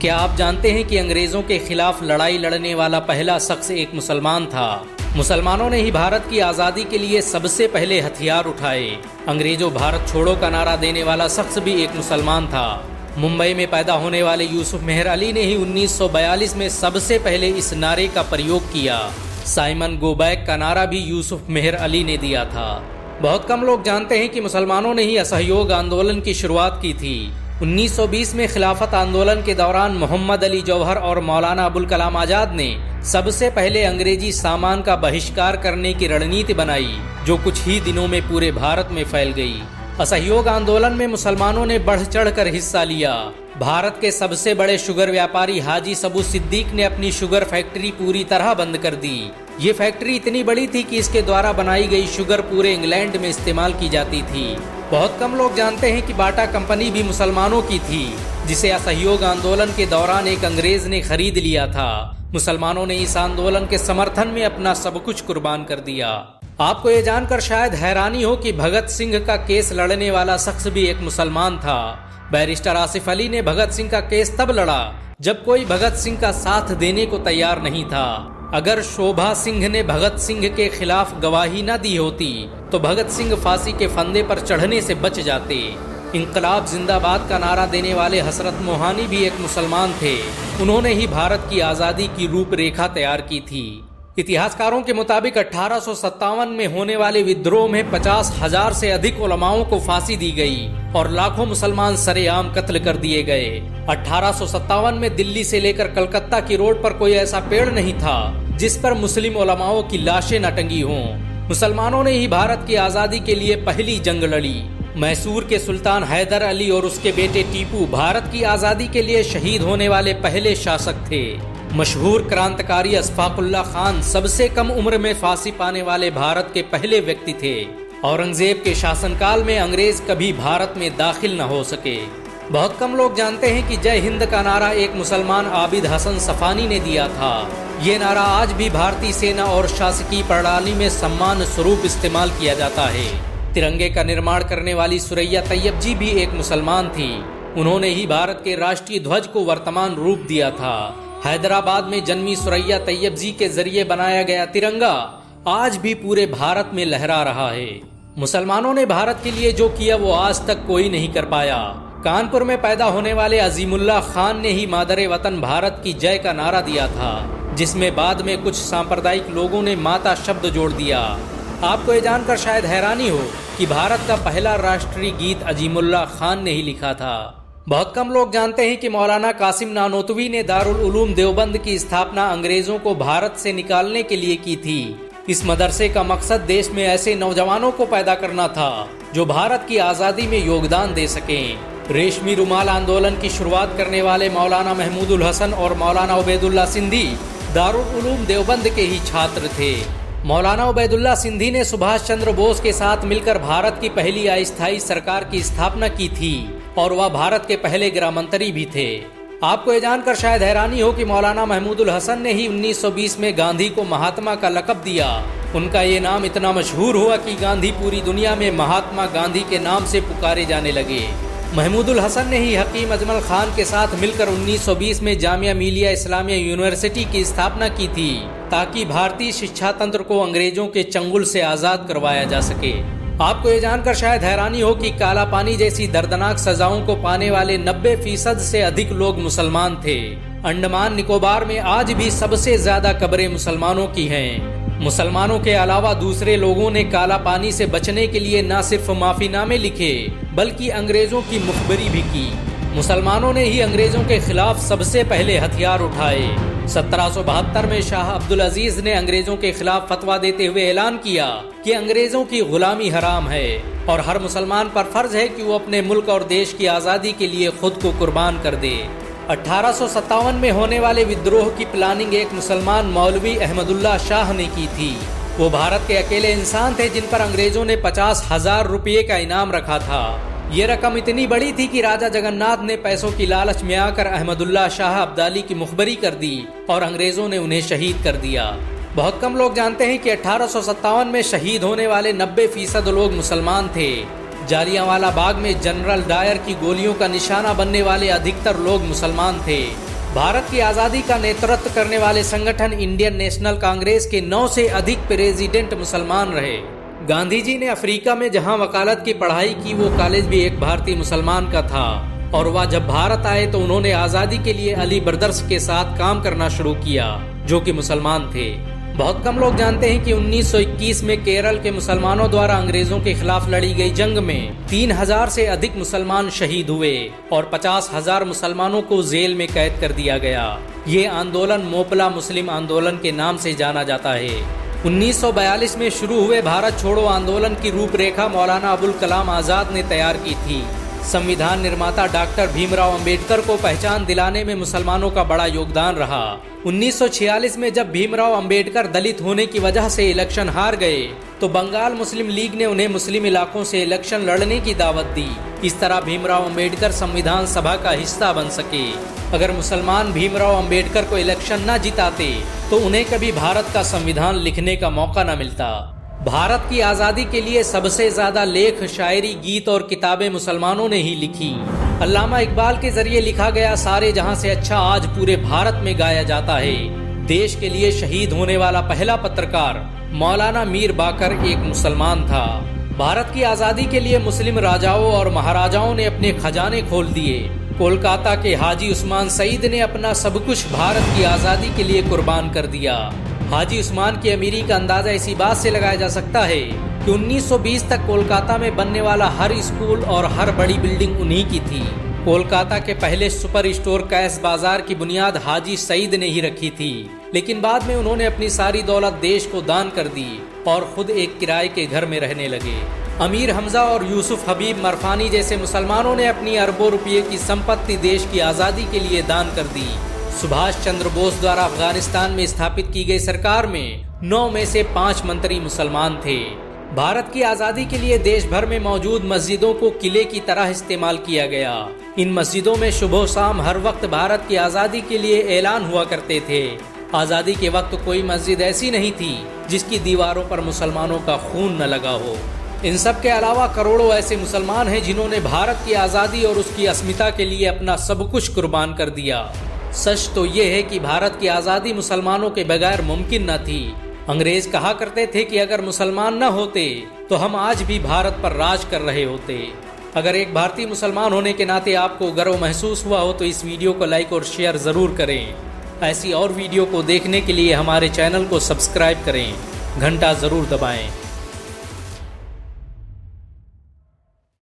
क्या आप जानते हैं कि अंग्रेजों के खिलाफ लड़ाई लड़ने वाला पहला शख्स एक मुसलमान था। मुसलमानों ने ही भारत की आज़ादी के लिए सबसे पहले हथियार उठाए। अंग्रेजों भारत छोड़ो का नारा देने वाला शख्स भी एक मुसलमान था। मुंबई में पैदा होने वाले यूसुफ मेहर अली ने ही 1942 में सबसे पहले इस नारे का प्रयोग किया। साइमन गो बैक का नारा भी यूसुफ मेहर अली ने दिया था। बहुत कम लोग जानते हैं कि मुसलमानों ने ही असहयोग आंदोलन की शुरुआत की थी। 1920 में खिलाफत आंदोलन के दौरान मोहम्मद अली जौहर और मौलाना अबुल कलाम आजाद ने सबसे पहले अंग्रेजी सामान का बहिष्कार करने की रणनीति बनाई, जो कुछ ही दिनों में पूरे भारत में फैल गई। असहयोग आंदोलन में मुसलमानों ने बढ़ चढ़कर हिस्सा लिया। भारत के सबसे बड़े शुगर व्यापारी हाजी सबू सिद्दीक ने अपनी शुगर फैक्ट्री पूरी तरह बंद कर दी। ये फैक्ट्री इतनी बड़ी थी कि इसके द्वारा बनाई गई शुगर पूरे इंग्लैंड में इस्तेमाल की जाती थी। बहुत कम लोग जानते हैं कि बाटा कंपनी भी मुसलमानों की थी, जिसे असहयोग आंदोलन के दौरान एक अंग्रेज ने खरीद लिया था। मुसलमानों ने इस आंदोलन के समर्थन में अपना सब कुछ कुर्बान कर दिया। आपको ये जानकर शायद हैरानी हो कि भगत सिंह का केस लड़ने वाला शख्स भी एक मुसलमान था। बैरिस्टर आसिफ अली ने भगत सिंह का केस तब लड़ा जब कोई भगत सिंह का साथ देने को तैयार नहीं था। अगर शोभा सिंह ने भगत सिंह के खिलाफ गवाही न दी होती तो भगत सिंह फांसी के फंदे पर चढ़ने से बच जाते। इंकलाब जिंदाबाद का नारा देने वाले हसरत मोहानी भी एक मुसलमान थे। उन्होंने ही भारत की आज़ादी की रूपरेखा तैयार की थी। इतिहासकारों के मुताबिक 1857 में होने वाले विद्रोह में 50,000 से अधिक उलमाओं को फांसी दी गई और लाखों मुसलमान सरेआम कत्ल कर दिए गए। 1857 में दिल्ली से लेकर कलकत्ता की रोड पर कोई ऐसा पेड़ नहीं था जिस पर मुस्लिम उलमाओं की लाशें न टंगी हों। मुसलमानों ने ही भारत की आज़ादी के लिए पहली जंग लड़ी। मैसूर के सुल्तान हैदर अली और उसके बेटे टीपू भारत की आज़ादी के लिए शहीद होने वाले पहले शासक थे। मशहूर क्रांतिकारी अशफाकुल्ला खान सबसे कम उम्र में फांसी पाने वाले भारत के पहले व्यक्ति थे। औरंगजेब के शासनकाल में अंग्रेज कभी भारत में दाखिल न हो सके। बहुत कम लोग जानते हैं कि जय हिंद का नारा एक मुसलमान आबिद हसन सफानी ने दिया था। ये नारा आज भी भारतीय सेना और शासकीय प्रणाली में सम्मान स्वरूप इस्तेमाल किया जाता है। तिरंगे का निर्माण करने वाली सुरैया तैयब जी भी एक मुसलमान थी। उन्होंने ही भारत के राष्ट्रीय ध्वज को वर्तमान रूप दिया था। हैदराबाद में जन्मी सुरैया तैयब जी के जरिए बनाया गया तिरंगा आज भी पूरे भारत में लहरा रहा है। मुसलमानों ने भारत के लिए जो किया वो आज तक कोई नहीं कर पाया। कानपुर में पैदा होने वाले अजीमुल्ला खान ने ही मादरे वतन भारत की जय का नारा दिया था, जिसमें बाद में कुछ सांप्रदायिक लोगों ने माता शब्द जोड़ दिया। आपको ये जानकर शायद हैरानी हो कि भारत का पहला राष्ट्रीय गीत अजीमुल्ला खान ने ही लिखा था। बहुत कम लोग जानते हैं कि मौलाना कासिम नानोतवी ने दारुल उलूम देवबंद की स्थापना अंग्रेजों को भारत से निकालने के लिए की थी। इस मदरसे का मकसद देश में ऐसे नौजवानों को पैदा करना था जो भारत की आज़ादी में योगदान दे सकें। रेशमी रुमाल आंदोलन की शुरुआत करने वाले मौलाना महमूदुल हसन और मौलाना उबैदुल्ला सिंधी दारुल उलूम देवबंद के ही छात्र थे। मौलाना उबैदुल्ला सिंधी ने सुभाष चंद्र बोस के साथ मिलकर भारत की पहली अस्थायी सरकार की स्थापना की थी और वह भारत के पहले गृह मंत्री भी थे। आपको ये जानकर शायद हैरानी हो कि मौलाना महमूदुल हसन ने ही 1920 में गांधी को महात्मा का लक़ब दिया। उनका ये नाम इतना मशहूर हुआ कि गांधी पूरी दुनिया में महात्मा गांधी के नाम से पुकारे जाने लगे। महमूदुल हसन ने ही हकीम अजमल खान के साथ मिलकर 1920 में जामिया मिलिया इस्लामिया यूनिवर्सिटी की स्थापना की थी, ताकि भारतीय शिक्षा तंत्र को अंग्रेजों के चंगुल से आज़ाद करवाया जा सके। आपको ये जानकर शायद हैरानी हो कि काला पानी जैसी दर्दनाक सजाओं को पाने वाले 90% से अधिक लोग मुसलमान थे। अंडमान निकोबार में आज भी सबसे ज्यादा कब्रें मुसलमानों की हैं। मुसलमानों के अलावा दूसरे लोगों ने काला पानी से बचने के लिए न सिर्फ माफीनामे लिखे बल्कि अंग्रेजों की मुखबरी भी की। मुसलमानों ने ही अंग्रेजों के खिलाफ सबसे पहले हथियार उठाए। 1772 में शाह अब्दुल अजीज ने अंग्रेजों के खिलाफ फतवा देते हुए ऐलान किया कि अंग्रेजों की गुलामी हराम है और हर मुसलमान पर फर्ज है कि वो अपने मुल्क और देश की आज़ादी के लिए खुद को कुर्बान कर दे। 1857 में होने वाले विद्रोह की प्लानिंग एक मुसलमान मौलवी अहमदुल्ला शाह ने की थी। वो भारत के अकेले इंसान थे जिन पर अंग्रेजों ने 50,000 रुपये का इनाम रखा था। ये रकम इतनी बड़ी थी कि राजा जगन्नाथ ने पैसों की लालच में आकर अहमदुल्ला शाह अब्दाली की मुखबरी कर दी और अंग्रेजों ने उन्हें शहीद कर दिया। बहुत कम लोग जानते हैं कि 1857 में शहीद होने वाले 90% लोग मुसलमान थे। जालियांवाला बाग में जनरल डायर की गोलियों का निशाना बनने वाले अधिकतर लोग मुसलमान थे। भारत की आज़ादी का नेतृत्व करने वाले संगठन इंडियन नेशनल कांग्रेस के 9 से अधिक प्रेसिडेंट मुसलमान रहे। गांधी जी ने अफ्रीका में जहां वकालत की पढ़ाई की, वो कॉलेज भी एक भारतीय मुसलमान का था और वह जब भारत आए तो उन्होंने आज़ादी के लिए अली ब्रदर्स के साथ काम करना शुरू किया, जो कि मुसलमान थे। बहुत कम लोग जानते हैं कि 1921 में केरल के मुसलमानों द्वारा अंग्रेजों के खिलाफ लड़ी गई जंग में 3000 से अधिक मुसलमान शहीद हुए और 50,000 मुसलमानों को जेल में कैद कर दिया गया। ये आंदोलन मोपला मुस्लिम आंदोलन के नाम से जाना जाता है। 1942 में शुरू हुए भारत छोड़ो आंदोलन की रूपरेखा मौलाना अबुल कलाम आजाद ने तैयार की थी। संविधान निर्माता डॉक्टर भीमराव अंबेडकर को पहचान दिलाने में मुसलमानों का बड़ा योगदान रहा। 1946 में जब भीमराव अंबेडकर दलित होने की वजह से इलेक्शन हार गए तो बंगाल मुस्लिम लीग ने उन्हें मुस्लिम इलाकों से इलेक्शन लड़ने की दावत दी। इस तरह भीमराव अंबेडकर संविधान सभा का हिस्सा बन सके। अगर मुसलमान भीमराव अंबेडकर को इलेक्शन न जिताते तो उन्हें कभी भारत का संविधान लिखने का मौका न मिलता। भारत की आज़ादी के लिए सबसे ज्यादा लेख, शायरी, गीत और किताबें मुसलमानों ने ही लिखी। अल्लामा इकबाल के जरिए लिखा गया सारे जहां से अच्छा आज पूरे भारत में गाया जाता है। देश के लिए शहीद होने वाला पहला पत्रकार मौलाना मीर बाकर एक मुसलमान था। भारत की आज़ादी के लिए मुस्लिम राजाओं और महाराजाओं ने अपने खजाने खोल दिए। कोलकाता के हाजी उस्मान सईद ने अपना सब कुछ भारत की आज़ादी के लिए कुर्बान कर दिया। हाजी उस्मान की अमीरी का अंदाजा इसी बात से लगाया जा सकता है कि 1920 तक कोलकाता में बनने वाला हर स्कूल और हर बड़ी बिल्डिंग उन्हीं की थी। कोलकाता के पहले सुपर स्टोर कैश बाजार की बुनियाद हाजी सईद ने ही रखी थी, लेकिन बाद में उन्होंने अपनी सारी दौलत देश को दान कर दी और खुद एक किराए के घर में रहने लगे। अमीर हमजा और यूसुफ हबीब मरफानी जैसे मुसलमानों ने अपनी अरबों रुपये की संपत्ति देश की आज़ादी के लिए दान कर दी। सुभाष चंद्र बोस द्वारा अफगानिस्तान में स्थापित की गई सरकार में 9 में से 5 मंत्री मुसलमान थे। भारत की आज़ादी के लिए देश भर में मौजूद मस्जिदों को किले की तरह इस्तेमाल किया गया। इन मस्जिदों में सुबह शाम हर वक्त भारत की आज़ादी के लिए ऐलान हुआ करते थे। आज़ादी के वक्त कोई मस्जिद ऐसी नहीं थी जिसकी दीवारों पर मुसलमानों का खून न लगा हो। इन सब के अलावा करोड़ों ऐसे मुसलमान हैं जिन्होंने भारत की आज़ादी और उसकी अस्मिता के लिए अपना सब कुछ कुर्बान कर दिया। सच तो ये है कि भारत की आज़ादी मुसलमानों के बगैर मुमकिन न थी। अंग्रेज कहा करते थे कि अगर मुसलमान न होते तो हम आज भी भारत पर राज कर रहे होते। अगर एक भारतीय मुसलमान होने के नाते आपको गर्व महसूस हुआ हो तो इस वीडियो को लाइक और शेयर ज़रूर करें। ऐसी और वीडियो को देखने के लिए हमारे चैनल को सब्सक्राइब करें, घंटा ज़रूर दबाएं।